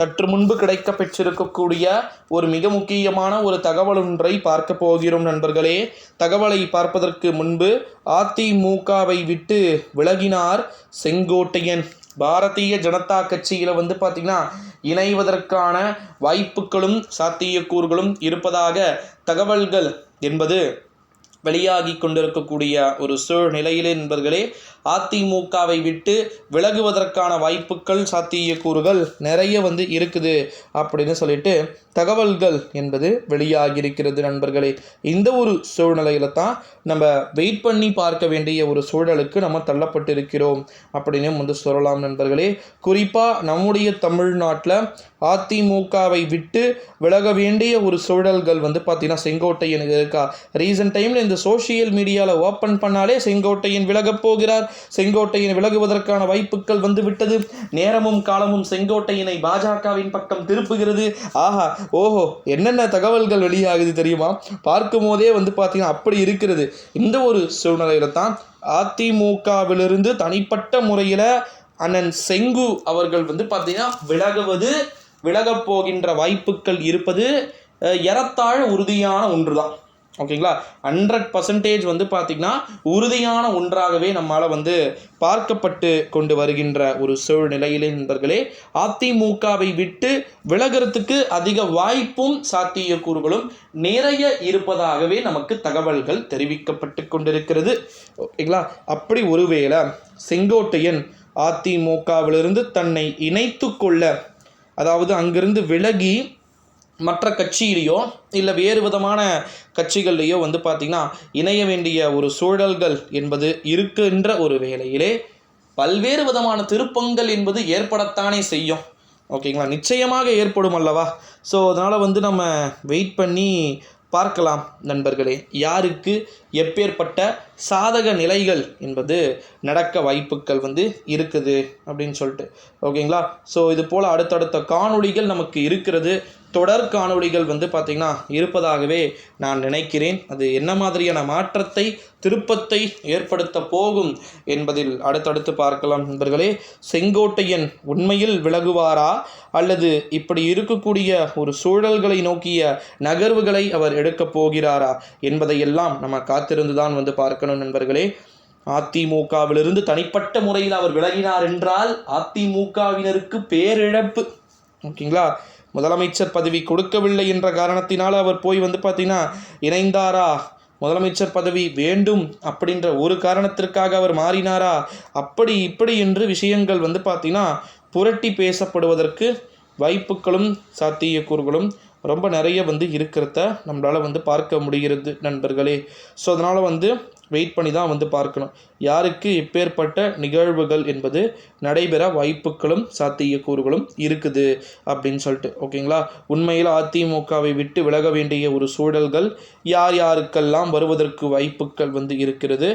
சற்று முன்பு கிடைக்க பெற்றிருக்கக்கூடிய ஒரு மிக முக்கியமான ஒரு தகவல் ஒன்றை பார்க்க போகிறோம் நண்பர்களே. தகவலை பார்ப்பதற்கு முன்பு அதிமுகவை விட்டு விலகினார் செங்கோட்டையன். பாரதிய ஜனதா கட்சியில் பார்த்திங்கன்னா இணைவதற்கான வாய்ப்புகளும் சாத்தியக்கூறுகளும் இருப்பதாக தகவல்கள் என்பது வெளியாகி கொண்டிருக்கக்கூடிய ஒரு சூழ்நிலையிலே நண்பர்களே, அதிமுகவை விட்டு விலகுவதற்கான வாய்ப்புகள் சாத்தியக்கூறுகள் நிறைய இருக்குது அப்படின்னு சொல்லிட்டு தகவல்கள் என்பது வெளியாகி இருக்கிறது நண்பர்களே. இந்த ஒரு சூழ்நிலையில தான் நம்ம வெயிட் பண்ணி பார்க்க வேண்டிய ஒரு சூழலுக்கு நம்ம தள்ளப்பட்டிருக்கிறோம் அப்படின்னு சொல்லலாம் நண்பர்களே. குறிப்பாக நம்முடைய தமிழ்நாட்டில் அதிமுகவை விட்டு விலக வேண்டிய ஒரு சூழல்கள் பார்த்தீங்கன்னா செங்கோட்டையனுக்கு இருக்கா. ரீசன்ட் டைமில் இந்த சோஷியல் மீடியாவில் ஓப்பன் பண்ணாலே செங்கோட்டையன் விலகப் போகிறார், செங்கோட்டையன் விலகுவதற்கான வாய்ப்புகள் விட்டது, நேரமும் காலமும் செங்கோட்டையனை பாஜகவின் பக்கம் திருப்புகிறது. ஆஹா ஓஹோ என்னென்ன தகவல்கள் வெளியாகுது தெரியுமா? பார்க்கும் போதே பார்த்தீங்கன்னா அப்படி இருக்கிறது. இந்த ஒரு சூழ்நிலையில தான் அதிமுகவிலிருந்து தனிப்பட்ட முறையில் அண்ணன் செங்கு அவர்கள் பார்த்தீங்கன்னா விலகப் போகின்ற வாய்ப்புகள் இருப்பது ஏறத்தாழ உறுதியான ஒன்று தான். ஓகேங்களா, 100% பார்த்திங்கன்னா உறுதியான ஒன்றாகவே நம்மளால் பார்க்கப்பட்டு கொண்டு வருகின்ற ஒரு சூழ்நிலையிலே நண்பர்களே, அதிமுகவை விட்டு விலகிறதுக்கு அதிக வாய்ப்பும் சாத்தியக்கூறுகளும் நிறைய இருப்பதாகவே நமக்கு தகவல்கள் தெரிவிக்கப்பட்டு கொண்டிருக்கிறது. ஓகேங்களா, அப்படி ஒருவேளை செங்கோட்டையன் அதிமுகவிலிருந்து தன்னை இணைத்து கொள்ள, அதாவது அங்கிருந்து விலகி மற்ற கட்சியிலையோ இல்லை வேறு விதமான கட்சிகள்லையோ பார்த்திங்கன்னா இணைய வேண்டிய ஒரு சூழல்கள் என்பது இருக்கின்ற ஒரு வேளையிலே பல்வேறு விதமான திருப்பங்கள் என்பது ஏற்படத்தானே செய்யும். ஓகேங்களா, நிச்சயமாக ஏற்படும் அல்லவா. ஸோ அதனால் நம்ம வெயிட் பண்ணி பார்க்கலாம் நண்பர்களே, யாருக்கு எப்பேற்பட்ட சாதக நிலைகள் என்பது நடக்க வாய்ப்புகள் இருக்குது அப்படின்னு சொல்லிட்டு. ஓகேங்களா, ஸோ இது போல் அடுத்தடுத்த காணொளிகள் நமக்கு இருக்கிறது, தொடர் காணொளிகள் பார்த்திங்கன்னா இருப்பதாகவே நான் நினைக்கிறேன். அது என்ன மாதிரியான மாற்றத்தை திருப்பத்தை ஏற்படுத்த போகும் என்பதில் அடுத்தடுத்து பார்க்கலாம் நண்பர்களே. செங்கோட்டையன் உண்மையில் விலகுவாரா அல்லது இப்படி இருக்கக்கூடிய ஒரு சூழல்களை நோக்கிய நகர்வுகளை அவர் எடுக்கப் போகிறாரா என்பதையெல்லாம் நம்ம காத்திருந்து தான் பார்க்கணும் நண்பர்களே. அதிமுகவிலிருந்து தனிப்பட்ட முறையில் அவர் விலகினார் என்றால் அதிமுகவினருக்கு பேரிழப்பு. ஓகேங்களா, முதலமைச்சர் பதவி கொடுக்கவில்லை என்ற காரணத்தினால் அவர் போய் பார்த்திங்கன்னா இணைந்தாரா, முதலமைச்சர் பதவி வேண்டும் அப்படின்ற ஒரு காரணத்திற்காக அவர் மாறினாரா, அப்படி இப்படி என்று விஷயங்கள் பார்த்திங்கன்னா புரட்டி பேசப்படுவதற்கு வாய்ப்புகளும் சாத்தியக்கூறுகளும் ரொம்ப நிறைய இருக்கிறத நம்மளால் பார்க்க முடிகிறது நண்பர்களே. ஸோ அதனால் வெயிட் பண்ணி தான் பார்க்கணும் யாருக்கு எப்பேற்பட்ட நிகழ்வுகள் என்பது நடைபெற வாய்ப்புகளும் சாத்தியக்கூறுகளும் இருக்குது அப்படின்னு சொல்லிட்டு. ஓகேங்களா, உண்மையில் அதிமுகவை விட்டு விலக வேண்டிய ஒரு சூழல்கள் யார் யாருக்கெல்லாம் வருவதற்கு வாய்ப்புகள் இருக்கிறது,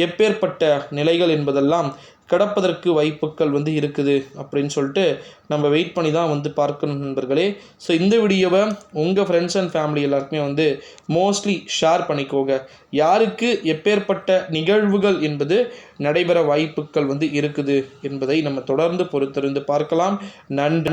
எப்பேற்பட்ட நிலைகள் என்பதெல்லாம் கிடப்பதற்கு வாய்ப்புகள் இருக்குது அப்படின்னு சொல்லிட்டு நம்ம வெயிட் பண்ணி தான் பார்க்கணும் நண்பர்களே. ஸோ இந்த வீடியோவை உங்கள் ஃப்ரெண்ட்ஸ் அண்ட் ஃபேமிலி எல்லாருக்குமே மோஸ்ட்லி ஷேர் பண்ணிக்கோங்க. யாருக்கு எப்பேற்பட்ட நிகழ்வுகள் என்பது நடைபெற வாய்ப்புகள் இருக்குது என்பதை நம்ம தொடர்ந்து பொறுத்திருந்து பார்க்கலாம். நன்றி.